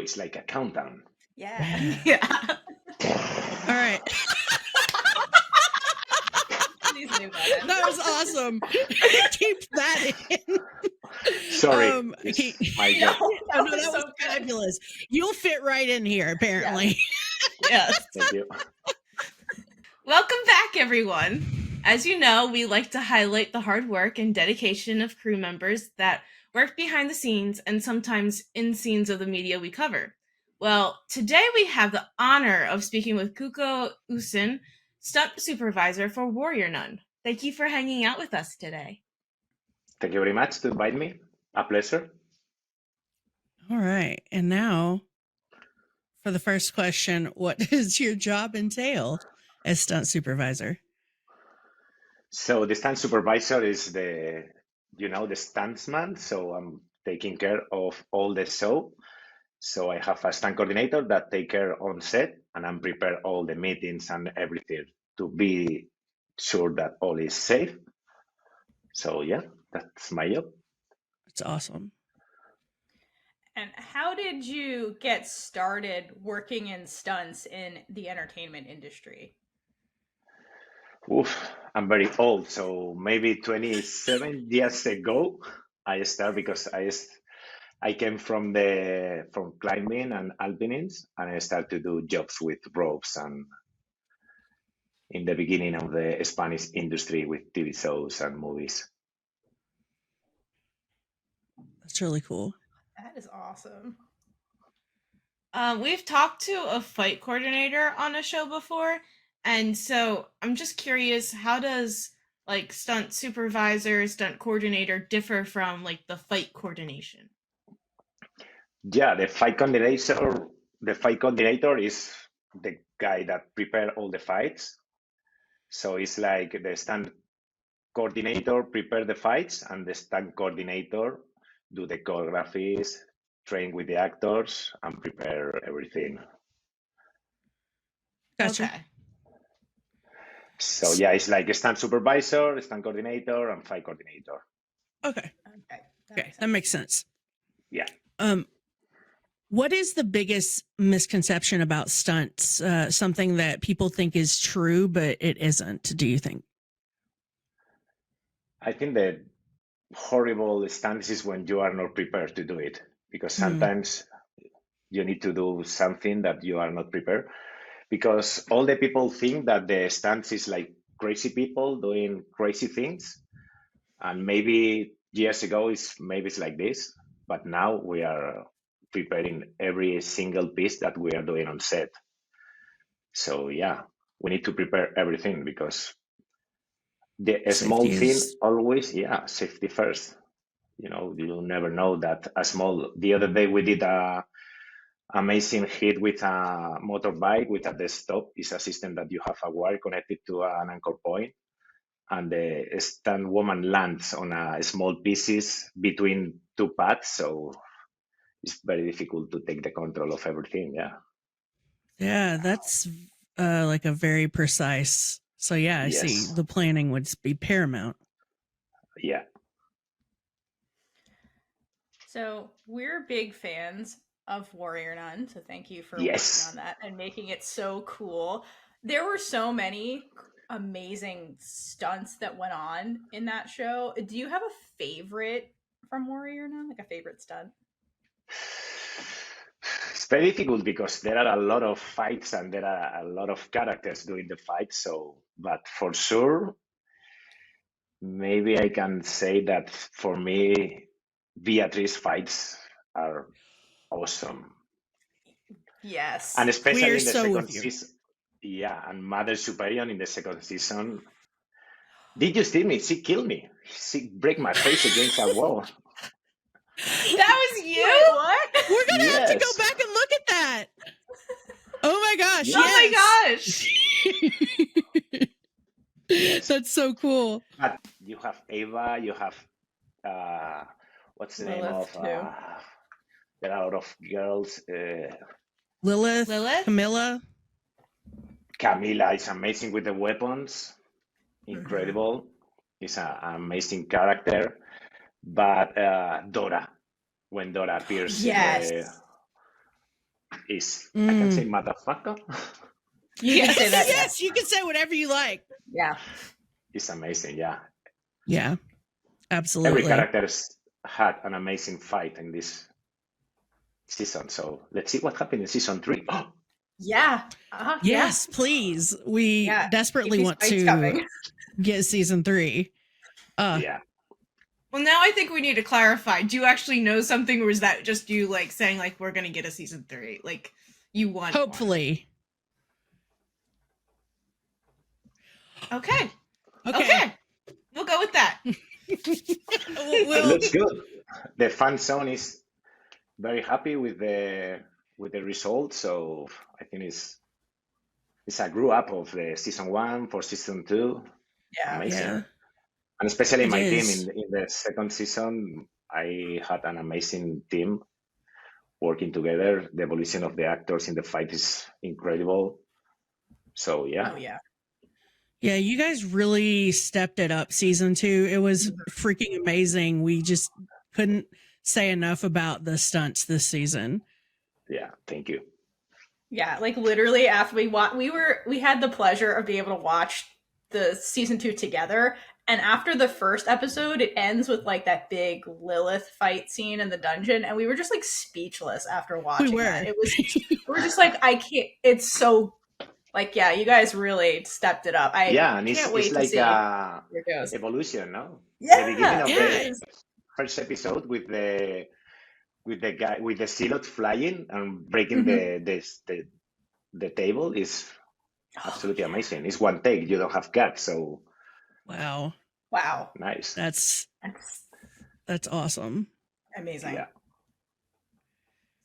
it's like a countdown. Yeah. Yeah. All right. Please leave that in. That was awesome. Keep that in. Sorry, it's my job. No, that was so good. fabulous. You'll fit right in here, apparently. Yes. Thank you. Welcome back, everyone. As you know, we like to highlight the hard work and dedication of crew members that work behind the scenes and sometimes in scenes of the media we cover. Well, today we have the honor of speaking with Cuco Usín, Stunt Supervisor for Warrior Nun. Thank you for hanging out with us today. Thank you very much to invite me. A pleasure. All right. And now for the first question, what does your job entail as Stunt Supervisor? So the stunt supervisor is the stuntsman. So I'm taking care of all the show. So I have a stunt coordinator that take care on set, and I'm prepare all the meetings and everything to be sure that all is safe. So yeah, that's my job. It's awesome. And how did you get started working in stunts in the entertainment industry? Oof, I'm very old, so maybe 27 years ago I started because I came from climbing and alpinism, and I started to do jobs with ropes and in the beginning of the Spanish industry with TV shows and movies. That's really cool. That is awesome. We've talked to a fight coordinator on a show before, and so I'm just curious, how does like stunt supervisor, stunt coordinator differ from like the fight coordination? Yeah, the fight coordinator is the guy that prepare all the fights. So it's like the stunt coordinator prepare the fights, and the stunt coordinator do the choreographies, train with the actors, and prepare everything. Gotcha. Okay. So yeah, it's like a stunt supervisor, stunt coordinator, and fight coordinator. Okay. Okay. That makes sense. Yeah. What is the biggest misconception about stunts? Something that people think is true, but it isn't, do you think? I think the horrible stunts is when you are not prepared to do it, because sometimes you need to do something that you are not prepared, because all the people think that the stunts is like crazy people doing crazy things, and maybe years ago it's like this, but now we are preparing every single piece that we are doing on set. So yeah, we need to prepare everything, because the small Safety thing always, safety first. You never know that a small. The other day we did a amazing hit with a motorbike with a desktop. It's a system that you have a wire connected to an anchor point, and the stunt woman lands on a small pieces between two pads. So it's very difficult to take the control of everything. Yeah, that's like a very precise. So yeah, I see. Yes. The planning would be paramount. Yeah. So we're big fans of Warrior Nun, so thank you for Yes. working on that and making it so cool. There were so many amazing stunts that went on in that show. Do you have a favorite from Warrior Nun, like a favorite stunt? It's very difficult because there are a lot of fights and there are a lot of characters doing the fight. So, but for sure, maybe I can say that for me, Beatrice fights are awesome. Yes. And especially We're in the so second with you. season. Yeah, and Mother Superior in the second season. Did you see me? She killed me. She break my face against a wall. That was you? Wait, what? We're gonna have to go Yes. back and look at that. Oh my gosh! Yeah. Oh Yes. my gosh. Yes. That's so cool. But you have Ava, you have what's the name Lilith, of too. there are a lot of girls. Lilith, Lilith? Camilla. Camila is amazing with the weapons, incredible. Is an amazing character. But Dora, when Dora appears, Yes. is I can say motherfucker. You can say that. Yes, you can say whatever you like. Yeah. It's amazing. Yeah, Yeah, absolutely. every character's had an amazing fight in this season. So let's see what happened in season 3. Yeah. Yes, please. We desperately Keep these want fights to coming. get season 3. Yeah. Well, now I think we need to clarify. Do you actually know something, or is that just you like saying like we're gonna get a season 3? Like you want Hopefully. one. Okay. We'll go with that. It looks good. The fan zone is very happy with the result. So I think it's a grew up of the season 1 for season 2. Yeah. Amazing. Yeah. And especially It my is. team in the second season, I had an amazing team working together. The evolution of the actors in the fight is incredible. So yeah. Oh yeah. Yeah, you guys really stepped it up season 2. It was freaking amazing. We just couldn't say enough about the stunts this season. Yeah, thank you. Yeah, like literally after we had the pleasure of being able to watch the season 2 together, and after the first episode it ends with like that big Lilith fight scene in the dungeon, and we were just like speechless after watching that. We were just like, I can't, it's so like, yeah, you guys really stepped it up. I and can't it's wait like to see where it goes. evolution, no? Yeah, The beginning of yeah. the first episode with the guy with the silhouette flying and breaking the table is absolutely amazing. It's one take. You don't have gags, so Wow. nice. That's awesome. Amazing. Yeah.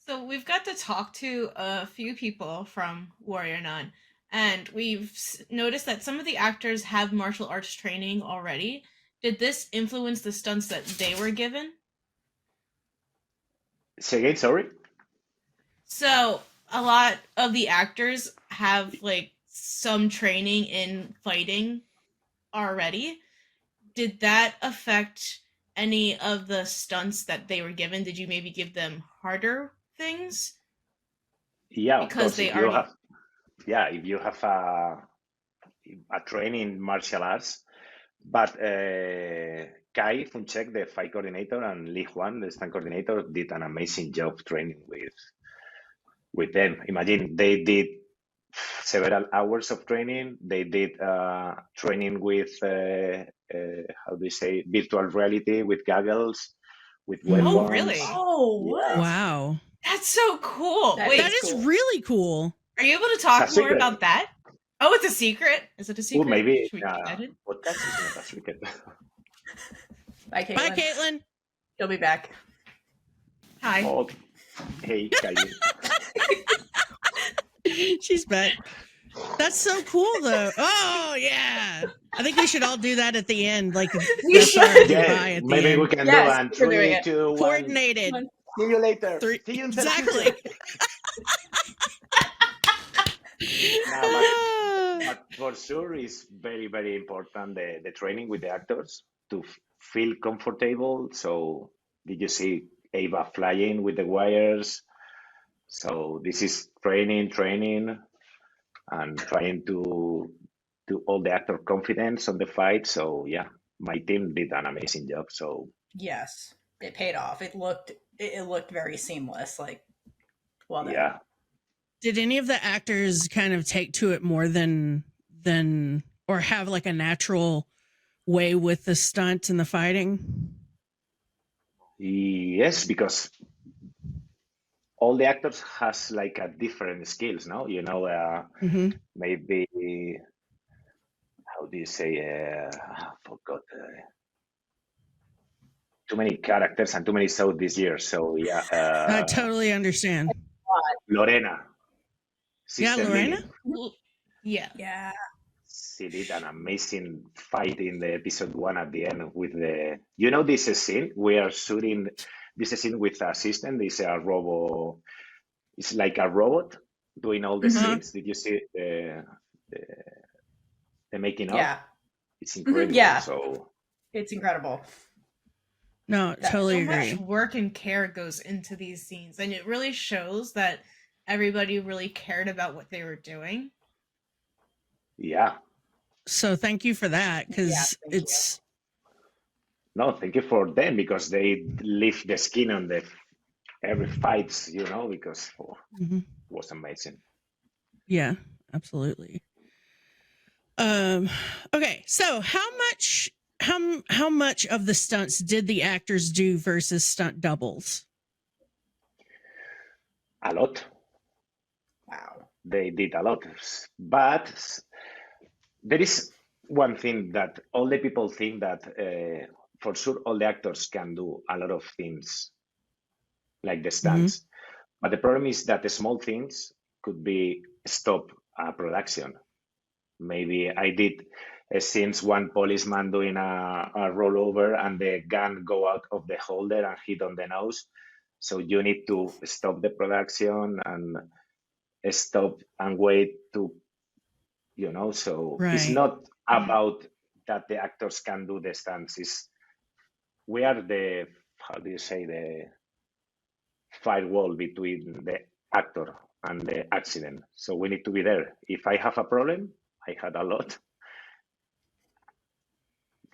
So we've got to talk to a few people from Warrior Nun, and we've noticed that some of the actors have martial arts training already. Did this influence the stunts that they were given? Say again, sorry? So a lot of the actors have like some training in fighting already. Did that affect any of the stunts that they were given? Did you maybe give them harder things? Yeah, Because of course. they If you already have, if you have a training in martial arts, but Kai Funchek, the fight coordinator, and Li Huan, the stunt coordinator, did an amazing job training with them. Imagine they did several hours of training. They did training with how do you say, virtual reality, with goggles, with weapons. Oh, really? Oh, what? Wow. That's so cool. That Wait, That is cool. really cool. are you able to talk It's a more secret. about that? Oh, it's a secret? Is it a Oh, secret? maybe Should we keep that in? podcast is not a secret. Bye, Kaitlynn. Bye, Kaitlynn. She'll be back. Hi. Oh, hey, Kaitlynn. She's back. That's so cool, though. Oh, yeah. I think we should all do that at the end. Like, that's our goodbye Yeah, at the maybe end. we can Yes, do we're doing 3, it. 2, 1. Coordinated. See you later. 3. See you in the Exactly. future. No, but for sure, it's very, very important the training with the actors to feel comfortable. So, did you see Ava flying with the wires? So, this is training, and trying to do all the actor confidence on the fight. So, yeah, my team did an amazing job. So, Yes, it paid off. It looked very seamless. Like, well done. yeah. Did any of the actors kind of take to it more than or have like a natural way with the stunts and the fighting? Yes, because all the actors has like a different skills, no? Mm-hmm. Maybe how do you say? I forgot. Too many characters and too many shows this year. So yeah, I totally understand. Lorena. Yeah, Sister Lorena? Lily, Yeah. Yeah. she did an amazing fight in the episode 1 at the end with the. This scene we are shooting. This scene with the assistant. This a robot. It's like a robot doing all the scenes. Did you see the making of? Yeah. It's incredible. Yeah. So It's incredible. No, totally So agree. much work and care goes into these scenes, and it really shows that everybody really cared about what they were doing. Yeah. So thank you for that, because Yeah, thank you. it's No, thank you for them because they leave the skin on the every fights, because Mhm. it was amazing. Yeah, absolutely. Okay, so how much of the stunts did the actors do versus stunt doubles? A lot. Wow. They did a lot. But there is one thing that all the people think that for sure all the actors can do a lot of things like the stunts. But the problem is that the small things could be stop a production. Maybe I did scenes one policeman doing a rollover and the gun go out of the holder and hit on the nose. So you need to stop the production and stop and wait to, so it's Right. not about that the actors can do the stunts. We are the, how do you say, the firewall between the actor and the accident. So we need to be there. If I have a problem, I had a lot.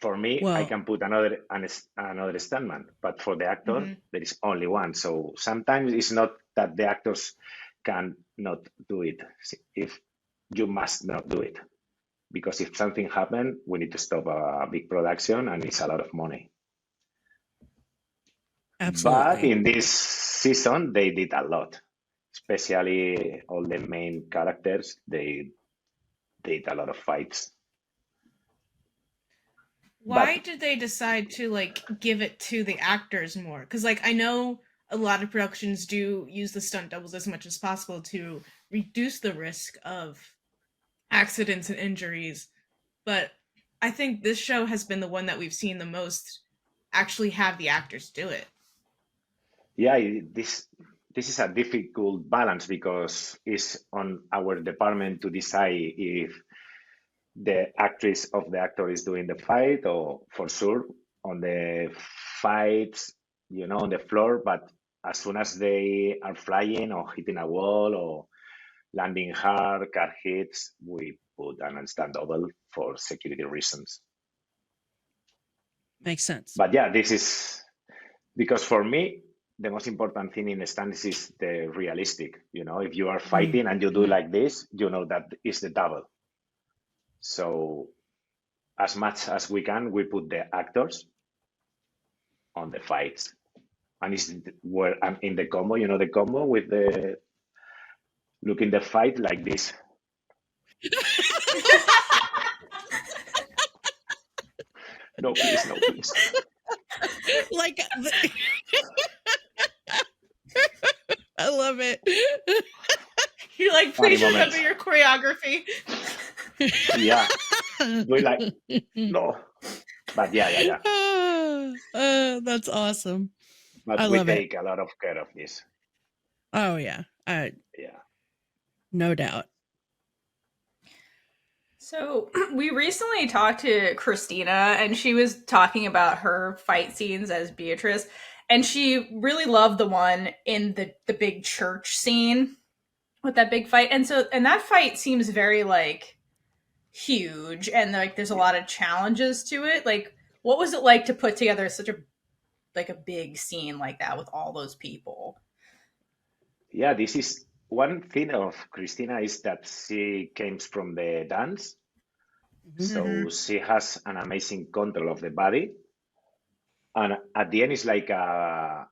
For me, I Well, can put another stuntman, but for the actor, there is only one. So sometimes it's not that the actors can not do it. If you must not do it, because if something happened, we need to stop a big production, and it's a lot of money. But absolutely. in this season, they did a lot, especially all the main characters. They did a lot of fights. Why But did they decide to give it to the actors more? Because I know a lot of productions do use the stunt doubles as much as possible to reduce the risk of accidents and injuries, but I think this show has been the one that we've seen the most actually have the actors do it. yeah, this is a difficult balance because it's on our department to decide if the actress of the actor is doing the fight, or for sure on the fights, on the floor. But as soon as they are flying or hitting a wall or landing hard, car hits, we put an instant double for security reasons. Makes sense. But yeah, this is because for me, the most important thing in the stunts is the realistic. If you are fighting and you do like this, that is the double. So as much as we can, we put the actors on the fights. And it's where I'm in the combo, the combo with the look in the fight like this. No, please, no, please. Like, I love it. You're like, Funny please remember moments. your choreography. Yeah. We're like, no. But yeah. That's awesome. But I we love it. take a lot of care of this. Oh yeah. Yeah. No doubt. So we recently talked to Christina, and she was talking about her fight scenes as Beatrice, and she really loved the one in the big church scene with that big fight. And that fight seems very huge, and there's a lot of challenges to it. What was it like to put together such a big scene like that with all those people? Yeah, this is one thing of Christina is that she came from the dance. So she has an amazing control of the body. And at the end, it's like a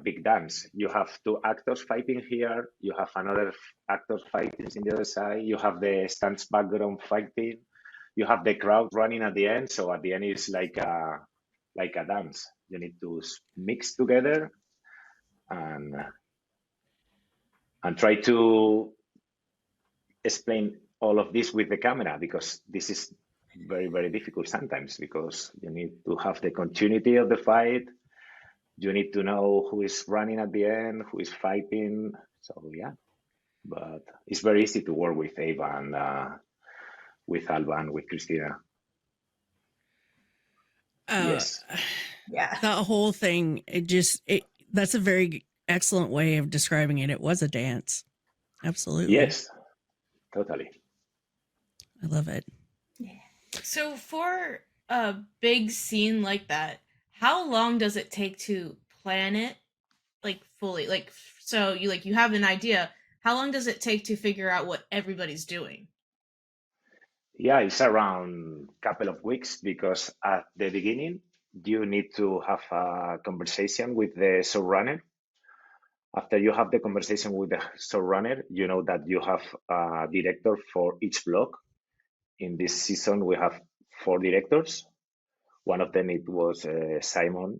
big dance. You have two actors fighting here. You have another actor fighting in the other side. You have the stunts background fighting. You have the crowd running at the end. So at the end, it's like a dance. You need to mix together and try to explain all of this with the camera, because this is very, very difficult sometimes, because you need to have the continuity of the fight. You need to know who is running at the end, who is fighting. So yeah, but it's very easy to work with Ava and with Alba and with Christina. Yes. Yeah. That whole thing, that's a very excellent way of describing it. It was a dance. Absolutely. Yes, totally. I love it. So for a big scene like that, how long does it take to plan it, like fully? Like, so you have an idea. How long does it take to figure out what everybody's doing? Yeah, it's around couple of weeks because at the beginning you need to have a conversation with the showrunner. After you have the conversation with the showrunner, you know that you have a director for each block. In this season, we have 4 directors. One of them it was Simon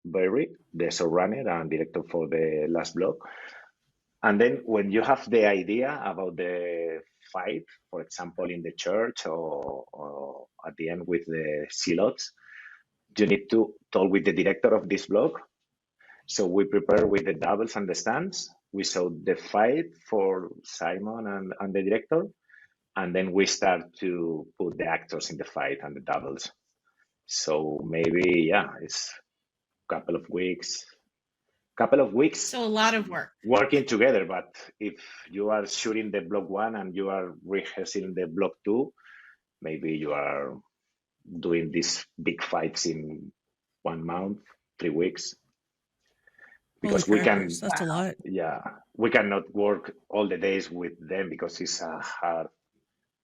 Berry, the showrunner and director for the last block. And then when you have the idea about the fight, for example, in the church or at the end with the zealots, you need to talk with the director of this block. So we prepare with the doubles and the stunts. We show the fight for Simon and the director, and then we start to put the actors in the fight and the doubles. So maybe, yeah, it's couple of weeks, So a lot of work. working together. But if you are shooting the block 1 and you are rehearsing the block 2, maybe you are doing these big fights in 1 month, 3 weeks. Because Holy we can, crackers, that's a lot. yeah, we cannot work all the days with them because it's a hard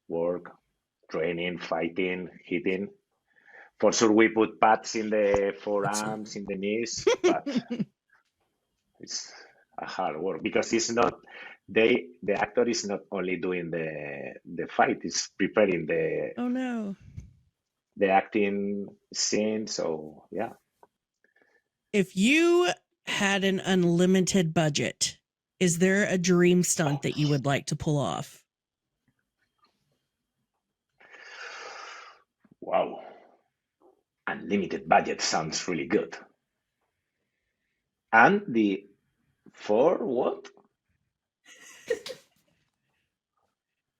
work, training, fighting, hitting. For sure, we put pads in the forearms, in the knees, but it's a hard work because it's not the actor is not only doing the fight; it's preparing Oh no. the acting scene. So yeah, If you had an unlimited budget, is there a dream stunt that you would like to pull off? wow, unlimited budget sounds really good. And the for what?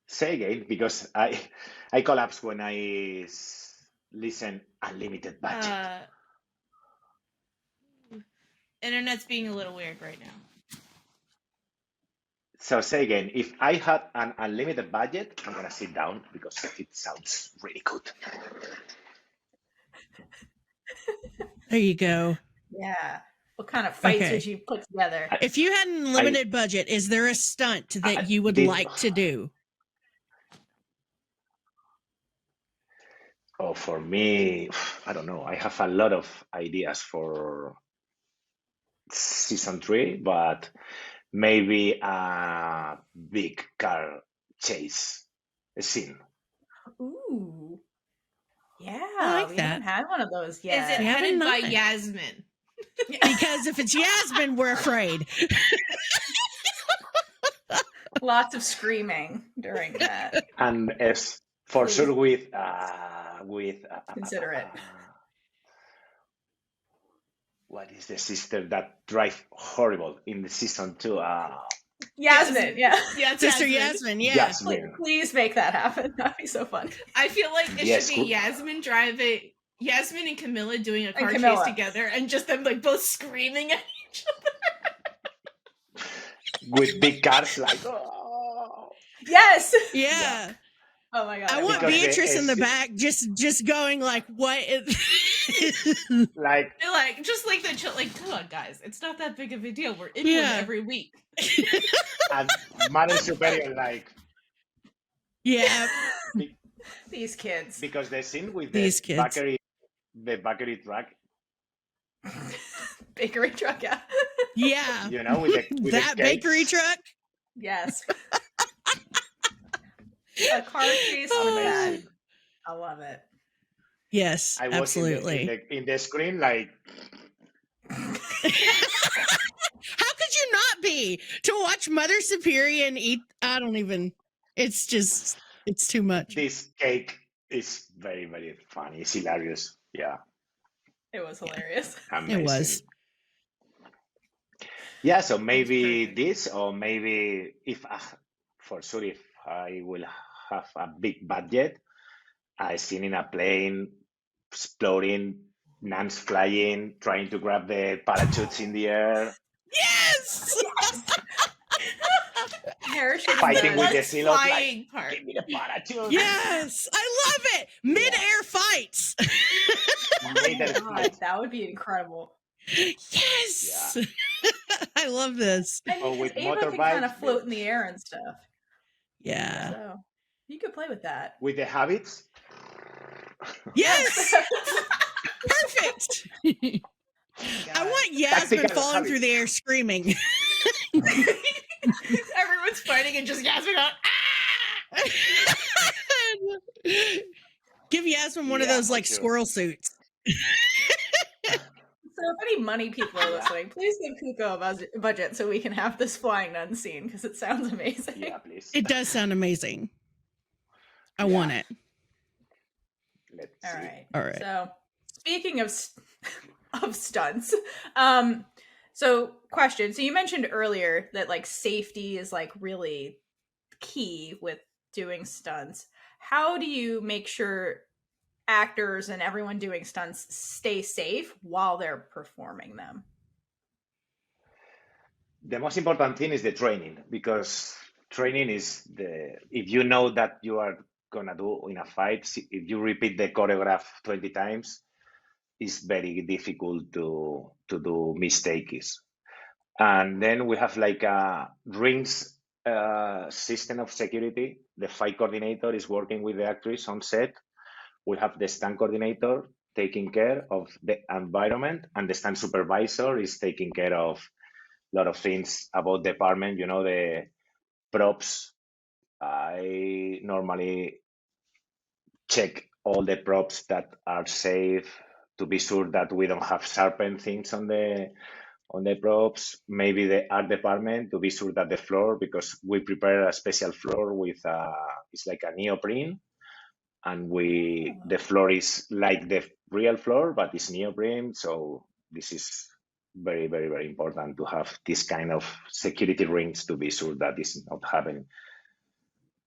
Say again, because I collapse when I listen unlimited budget. Internet's being a little weird right now. So say again, if I had an unlimited budget, I'm gonna sit down because it sounds really good. There you go. Yeah. What kind of fights Okay. would you put together? If you had an unlimited budget, is there a stunt that you would like to do? Oh, for me, I don't know. I have a lot of ideas for season 3, but maybe a big car chase scene. Ooh. Yeah. I like we that. haven't had one of those yet. Is it We haven't headed by not. Yasmin? Because if it's Yasmin, we're afraid. Lots of screaming during that. And as for Please. sure with Consider it. what is the sister that drive horrible in the season 2? Yasmin, yeah. Yeah, Sister Yasmin, yeah. Yasmin. Please make that happen. That'd be so fun. I feel like it Yes, should be cool. Yasmin and Camilla doing a car chase Camilla. together, and just them like both screaming at each other. With big cars like, oh. Yes. Yeah. Oh my god. I want Because Beatrice in the it's- back just going like, what is Like, They're like, just like the chill, like, come on, guys, it's not that big of a deal. We're in Yeah. one every week. and Mother Superior, like, Yeah. These kids. because the scene with These the kids. bakery truck, Bakery truck, yeah. Yeah. you know, with the That bakery cakes. truck? Yes. A car chase with that. Amazing. I love it. Yes, I was absolutely. in the screen, like, How could you not be to watch Mother Superior and eat? I don't even. It's just, it's too much. this cake is very, very funny. It's hilarious. Yeah, It was hilarious. amazing. It was. Yeah, so maybe perfect. this, or maybe if for sure, if I will have a big budget, I seen in a plane exploding, nuns flying, trying to grab the parachutes in the air. Yes. parachute Fighting with the best sailors, like, flying part. give me the parachute. Yes, I love it. Mid-air fights. Mid-air God, fight. that would be incredible. Yes. I love this. I mean, Or 'cause with Ava can kind of motorbikes, float in the air and stuff. Yeah. So you could play with that. with the habits. Yes. Perfect. I want Yasmin Tactical falling habits. through the air screaming. Everyone's fighting and just Yasmin going, ah! Give Yasmin one of Yeah, those for like sure. squirrel suits. So if any money people are listening, please give Cuco a budget so we can have this flying nun scene because it sounds amazing. Yeah, please. It does sound amazing. I Yeah. want it. Let's All see. right. All right. So speaking of stunts, so question. So you mentioned earlier that like safety is like really key with doing stunts. How do you make sure actors and everyone doing stunts stay safe while they're performing them? The most important thing is the training, because training is if you know that you are gonna do in a fight, if you repeat the choreograph 20 times, it's very difficult to do mistakes. And then we have like a rings system of security. The fight coordinator is working with the actress on set. We have the stunt coordinator taking care of the environment, and the stunt supervisor is taking care of a lot of things about the department, the props. I normally check all the props that are safe to be sure that we don't have sharpened things on the props. Maybe the art department, to be sure that the floor, because we prepare a special floor with it's like a neoprene, and the floor is like the real floor, but it's neoprene. So this is very, very, very important to have this kind of security rings to be sure that this is not happening.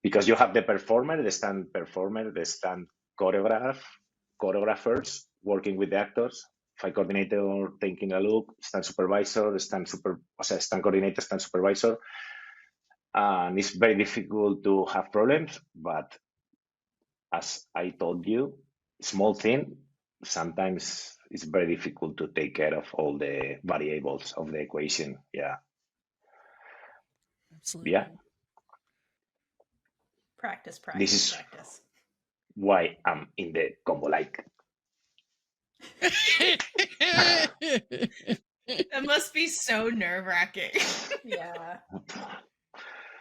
Because you have the performer, the stunt performer, the stunt choreographers working with the actors, fight coordinator taking a look, stunt supervisor, stunt coordinator, stunt supervisor. And it's very difficult to have problems, but as I told you, small thing, sometimes it's very difficult to take care of all the variables of the equation. Yeah. Absolutely. Yeah. Practice. This is why I'm in the combo like. That must be so nerve-wracking. Yeah.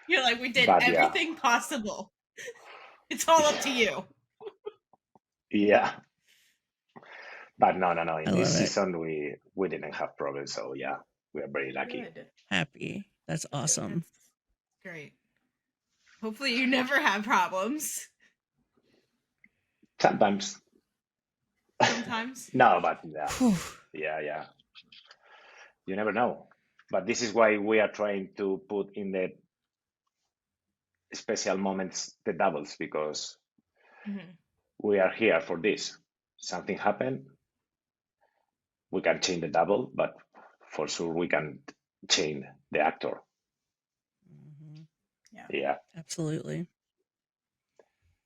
You're like, we did But, yeah. everything possible. It's all up to you. Yeah. But no. In I this love it. season, we didn't have problems. So yeah, we are very lucky. Good. Happy. That's awesome. That's great. Hopefully you never have problems. Sometimes. Sometimes. No, but yeah. Whew. Yeah. You never know. But this is why we are trying to put in the special moments the doubles, because we are here for this. Something happened, we can change the double, but for sure we can change the actor. Yeah. Absolutely.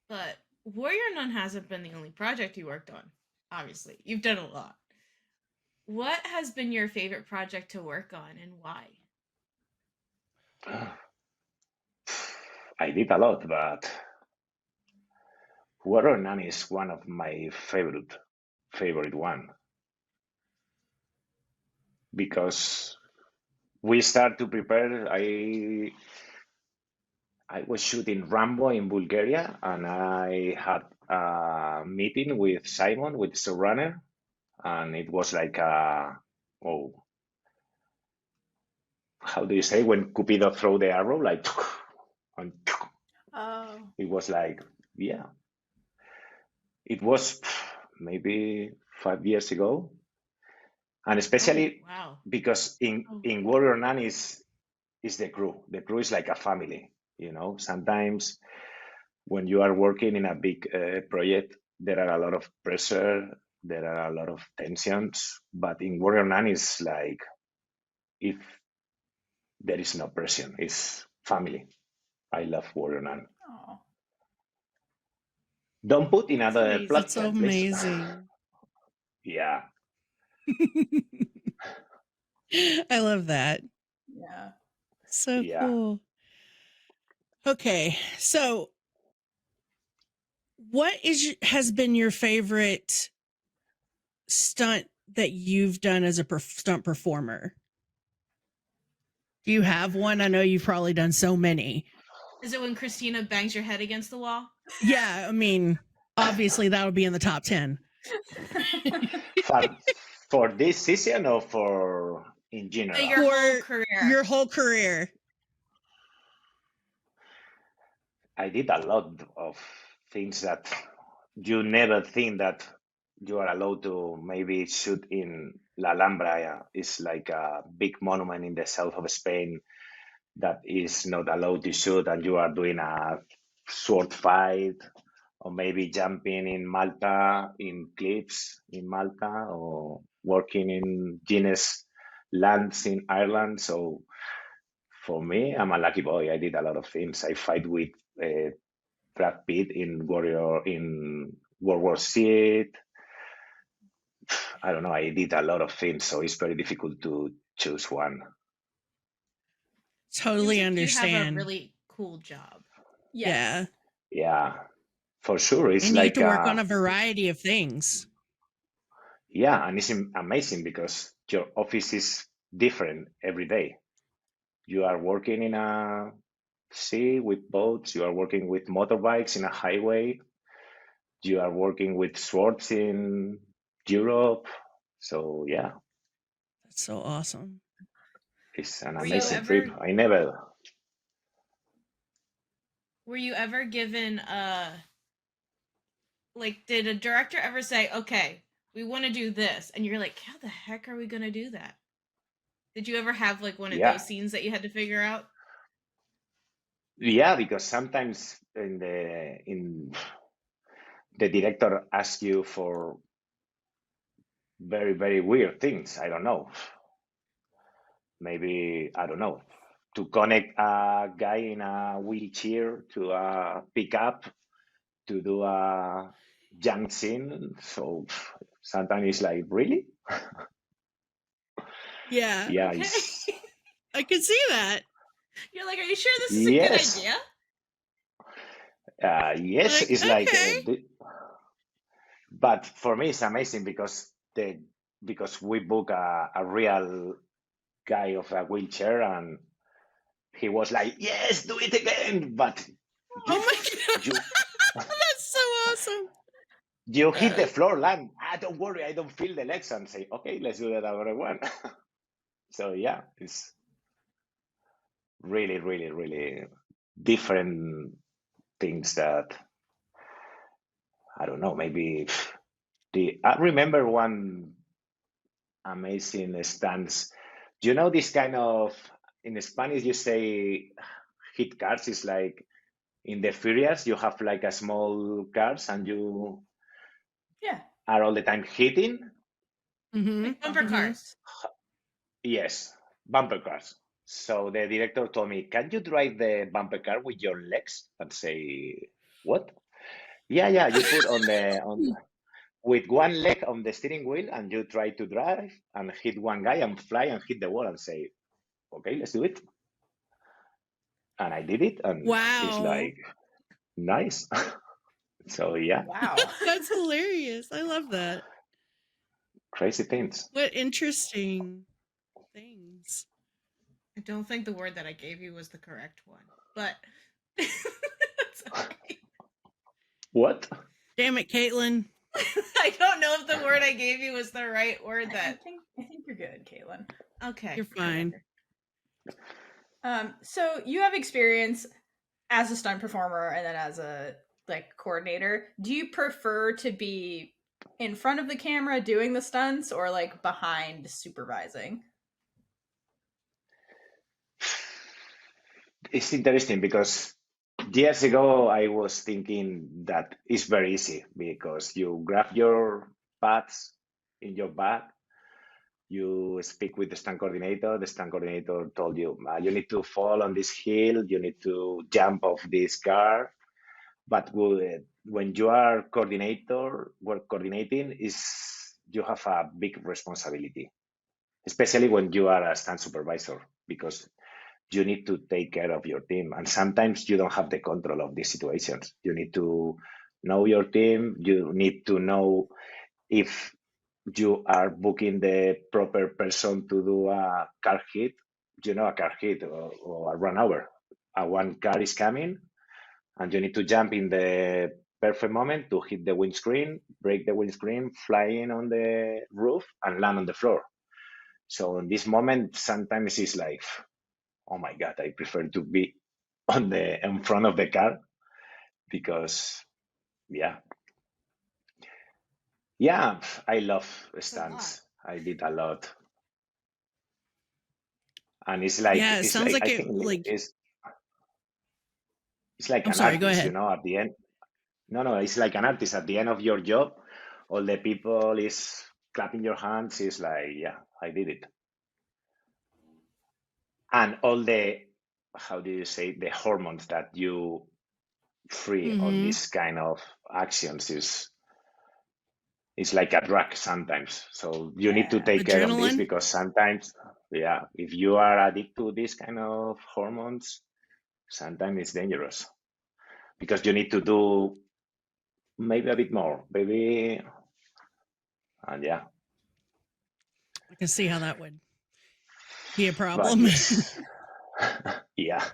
But Warrior Nun hasn't been the only project you worked on. Obviously, you've done a lot. What has been your favorite project to work on, and why? I did a lot, but Warrior Nun is one of my favorite one, because we start to prepare. I was shooting Rambo in Bulgaria, and I had a meeting with Simon, with the showrunner, and it was like how do you say when Cupido throw the arrow, like, and it was like, yeah. It was maybe 5 years ago, and especially because in Warrior Nun is the crew. The crew is like a family. Sometimes when you are working in a big project, there are a lot of pressure, there are a lot of tensions, but in Warrior Nun is like, if there is no pressure, it's family. I love Warrior Nun. Oh, Don't put in That's other amazing. That's so platform, please. amazing. Yeah. I love that. yeah. So Yeah. cool. Okay, so what has been your favorite stunt that you've done as a stunt performer? Do you have one? I know you've probably done so many. Is it when Christina bangs your head against the wall? Yeah, I mean, obviously that would be in the top 10. For this season or for in general? Your whole For career. your whole career. I did a lot of things that you never think that you are allowed to maybe shoot in La Alhambra. It's like a big monument in the south of Spain that is not allowed to shoot, and you are doing a sword fight, or maybe jumping in Malta in cliffs in Malta, or working in Guinness lands in Ireland. So for me, I'm a lucky boy. I did a lot of things. I fight with Brad Pitt in World War Z. I don't know. I did a lot of things, so it's very difficult to choose one. Totally Seems like understand. You have a really cool job. Yes. Yeah, for sure. It's And you like get to work on a variety of things. yeah, and it's amazing because your office is different every day. You are working in a sea with boats. You are working with motorbikes in a highway. You are working with swords in Europe. So yeah, That's so awesome. it's an Were you amazing ever- trip. I never. Were you ever given like, did a director ever say, okay, we want to do this? And you're like, how the heck are we going to do that? Did you ever have like one of Yeah. those scenes that you had to figure out? Yeah, because sometimes in the director asks you for very, very weird things. I don't know. Maybe, I don't know, to connect a guy in a wheelchair to a pickup to do a jump scene. So sometimes it's like, really? Yeah. Yeah, Okay. I can see that. You're like, are you sure this is Yes. a good idea? yes, Like, it's like, okay. but for me, it's amazing because we book a real guy of a wheelchair, and he was like, yes, do it again. But Oh my god. you That's so awesome. you hit the floor, land. Don't worry, I don't feel the legs, and say, okay, let's do that other one. So yeah, it's really, really, really different things that I don't know. Maybe I remember one amazing stance. Do you know this kind of, in Spanish you say hit cars? Is like in the furious you have like a small cars and you Yeah. are all the time hitting. Mm-hmm. Like bumper Mhm. cars. Yes, bumper cars. So the director told me, can you drive the bumper car with your legs? And say, what? Yeah, you put on with one leg on the steering wheel and you try to drive and hit one guy and fly and hit the wall and say, okay, let's do it. And I did it, and it's Wow. like nice. So yeah, Wow. That's hilarious. I love that. crazy things. What interesting things. I don't think the word that I gave you was the correct one, but it's okay. What? Damn it, Kaitlynn. I don't know if the word I gave you was the right word I that. think you're good, Kaitlynn. Okay. You're fine. So you have experience as a stunt performer and then as a like coordinator. Do you prefer to be in front of the camera doing the stunts or like behind supervising? It's interesting because years ago I was thinking that it's very easy because you grab your pads in your bag You speak with the stunt coordinator. The stunt coordinator told you, you need to fall on this hill, you need to jump off this car. But when you are coordinating, you have a big responsibility, especially when you are a stunt supervisor, because you need to take care of your team. And sometimes you don't have the control of these situations. You need to know your team. You need to know if you are booking the proper person to do a car hit, a car hit or a run over. One car is coming and you need to jump in the perfect moment to hit the windscreen, break the windscreen, fly in on the roof and land on the floor. So in this moment, sometimes it's like, oh my God, I prefer to be in front of the car because, yeah, I love stunts. I did a lot, and it's like Yeah, it sounds like I it. think Like, it's like I'm an sorry. Go artist, ahead. at the end. No, it's like an artist. At the end of your job, all the people is clapping your hands. Is like, yeah, I did it, and all the, how do you say, the hormones that you free on Mm-hmm. this kind of actions is it's like a drug sometimes. So you need to Yeah. take care of this Adrenaline. because sometimes, if you are addicted to this kind of hormones, sometimes it's dangerous because you need to do maybe a bit more, maybe, and yeah. I can see how that would be a But problem. yes, yeah.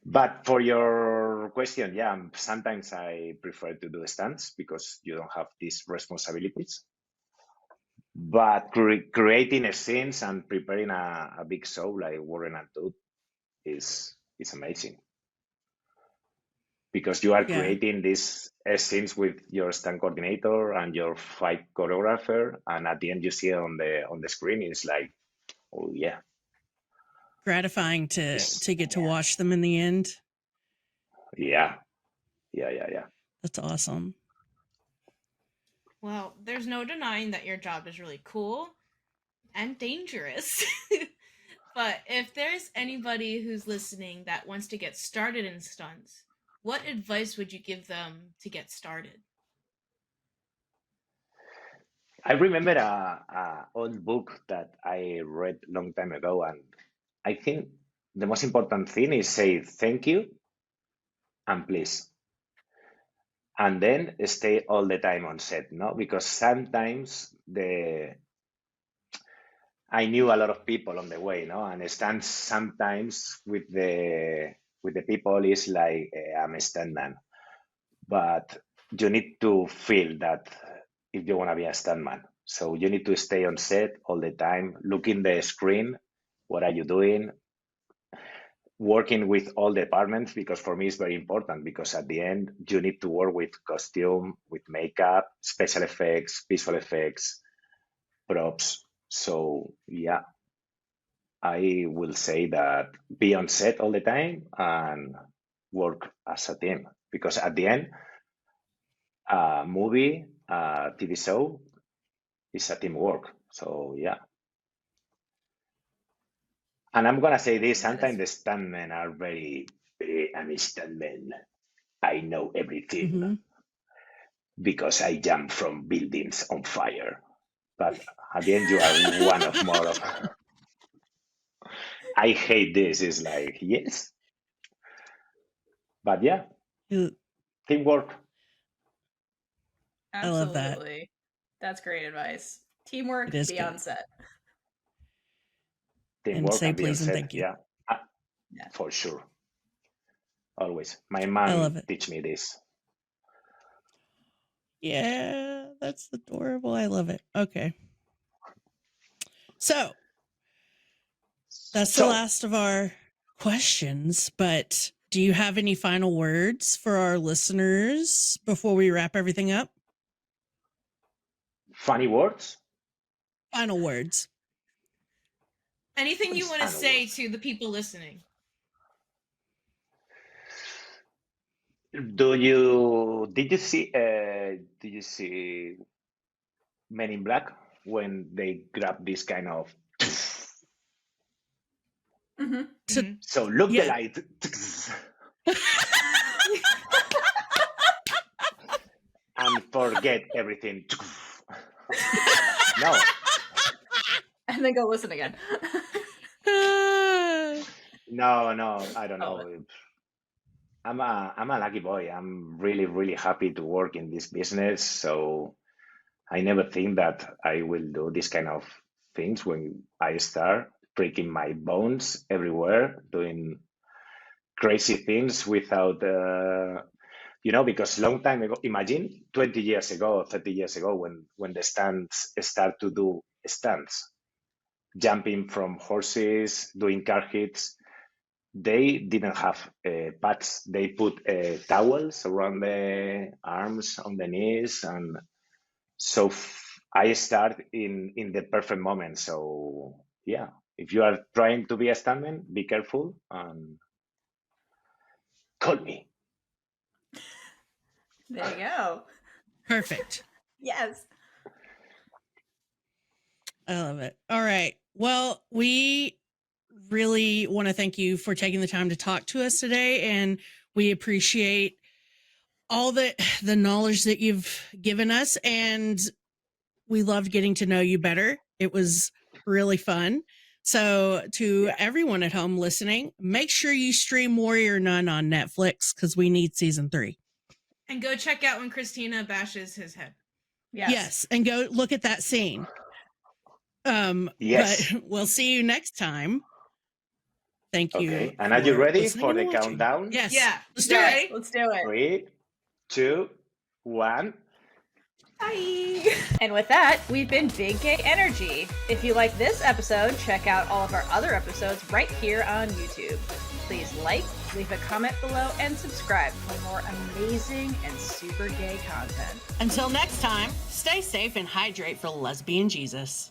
But for your question, sometimes I prefer to do stunts because you don't have these responsibilities. But creating a scenes and preparing a big show like Warrior Nun is amazing because you are Yeah, creating these scenes with your stunt coordinator and your fight choreographer, and at the end you see it on the screen. It's like, oh yeah, gratifying to it's, get to watch them in the end. yeah, yeah. That's awesome. Well, there's no denying that your job is really cool and dangerous. But if there's anybody who's listening that wants to get started in stunts, what advice would you give them to get started? I remember a old book that I read long time ago, and I think the most important thing is say thank you and please, and then stay all the time on set, no? Because sometimes I knew a lot of people on the way, no? And stand sometimes with the people is like I'm a stuntman, but you need to feel that if you want to be a stuntman. So you need to stay on set all the time, look in the screen. What are you doing? Working with all departments, because for me it's very important, because at the end you need to work with costume, with makeup, special effects, visual effects, props. So yeah, I will say that be on set all the time and work as a team, because at the end a movie, a TV show is a teamwork. So yeah. And I'm gonna say this, That is sometimes the stuntmen are I'm a stuntman, I know everything Mm-hmm. because I jump from buildings on fire. But at the end, you are one of more of. I hate this. It's like, yes, but yeah, teamwork. I love that. absolutely. That's great advice. It Teamwork, is be on good. set. And Teamwork say and be on please and set. thank you. Yeah, Yeah. for sure. Always. My I mom love it. teach me this. Yeah, that's adorable. I love it. Okay. So that's the So, last of our questions, but do you have any final words for our listeners before we wrap everything up? funny words? Final words. Anything What you is want to final say words? to the people listening? Did you see Men in Black? when they grab this kind of. Mm-hmm. So- Mhm. So look Yeah. the light. And forget everything. No, And then go listen again. no, I don't Oh. know. I'm a lucky boy. I'm really, really happy to work in this business. So I never think that I will do this kind of things when I start breaking my bones everywhere, doing crazy things without, because long time ago, imagine 20 years ago, 30 years ago, when the stunts start to do stunts, jumping from horses, doing car hits. They didn't have pads. They put towels around the arms, on the knees, and so I start in the perfect moment. So yeah, if you are trying to be a stuntman, be careful and call me. There you go. Perfect. Yes. I love it. All right. Well, we really want to thank you for taking the time to talk to us today, and we appreciate all the knowledge that you've given us, and we loved getting to know you better. It was really fun. So to everyone at home listening, make sure you stream Warrior Nun on Netflix because we need season 3. And go check out when Christina bashes his head. Yes. And go look at that scene. Yes. But we'll see you next time. Thank you. Okay. And are you for ready listening for and the watching. countdown? Yes. Yeah. Let's do it. Ready? Let's do it. 3, 2, 1. Bye. And with that, we've been Big Gay Energy. If you like this episode, check out all of our other episodes right here on YouTube. Please like, leave a comment below, and subscribe for more amazing and super gay content. Until next time, stay safe and hydrate for lesbian Jesus.